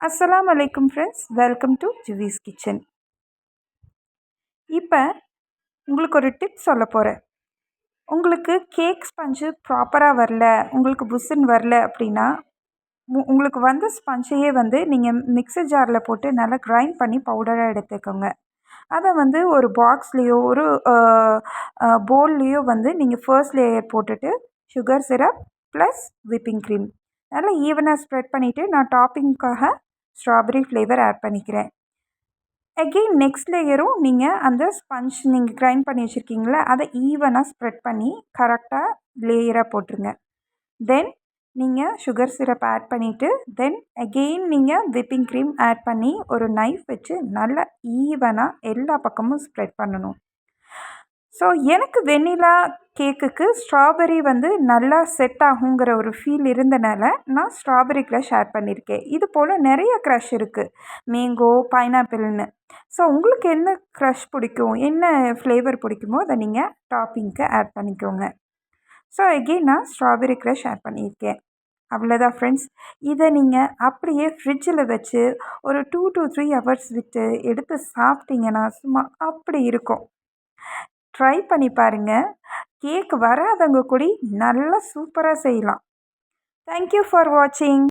அஸ்ஸலாமு அலைக்கும் friends, welcome to ஜுவீஸ் kitchen. இப்போ உங்களுக்கு ஒரு டிப் சொல்ல போகிறேன். உங்களுக்கு கேக் ஸ்பஞ்சு ப்ராப்பராக வரல, உங்களுக்கு புஸ்ஸுன்னு வரல அப்படின்னா, உங்களுக்கு வந்த ஸ்பஞ்சையே நீங்கள் மிக்ஸர் ஜாரில் போட்டு நல்லா கிரைண்ட் பண்ணி பவுடராக எடுத்துக்கோங்க. அதை ஒரு பாக்ஸ்லேயோ ஒரு பவுல்லையோ நீங்கள் ஃபர்ஸ்ட் லேயர் போட்டுட்டு sugar syrup plus whipping cream நல்லா ஈவனாக ஸ்ப்ரெட் பண்ணிவிட்டு, நான் டாப்பிங்க்காக ஸ்ட்ராபெரி ஃப்ளேவர் ஆட் பண்ணிக்கிறேன். அகெயின் நெக்ஸ்ட் லேயரும் நீங்கள் அந்த ஸ்பஞ்ச் நீங்கள் கிரைண்ட் பண்ணி வச்சுருக்கீங்களா, அதை ஈவனாக ஸ்ப்ரெட் பண்ணி கரெக்டாக லேயராக போட்டுருங்க. தென் நீங்கள் சுகர் சிரப் ஆட் பண்ணிவிட்டு, தென் அகெயின் நீங்கள் விப்பிங் க்ரீம் ஆட் பண்ணி ஒரு நைஃப் வச்சு நல்லா ஈவனாக எல்லா பக்கமும் ஸ்ப்ரெட் பண்ணணும். ஸோ எனக்கு வெண்ணிலா கேக்குக்கு ஸ்ட்ராபெரி நல்லா செட் ஆகுங்கிற ஒரு ஃபீல் இருந்தனால நான் ஸ்ட்ராபெரி க்ரஷ் ஆட் பண்ணியிருக்கேன். இது போல் நிறைய க்ரஷ் இருக்குது, மேங்கோ, பைனாப்பிள்னு. ஸோ உங்களுக்கு என்ன க்ரஷ் பிடிக்கும், என்ன ஃப்ளேவர் பிடிக்குமோ அதை நீங்கள் டாப்பிங்க்கு ஆட் பண்ணிக்கோங்க. ஸோ எகெயின் நான் ஸ்ட்ராபெரி க்ரஷ் ஆட் பண்ணியிருக்கேன். அவ்வளோதான் ஃப்ரெண்ட்ஸ். இதை நீங்கள் அப்படியே ஃப்ரிட்ஜில் வச்சு ஒரு 2 to 3 ஹவர்ஸ் விட்டு எடுத்து சாப்பிட்டீங்கன்னா சும்மா அப்படி இருக்கும். ட்ரை பண்ணி பாருங்கள். கேக் வராதவங்க கூட நல்லா சூப்பராக செய்யலாம். தேங்க்யூ ஃபார் வாட்சிங்.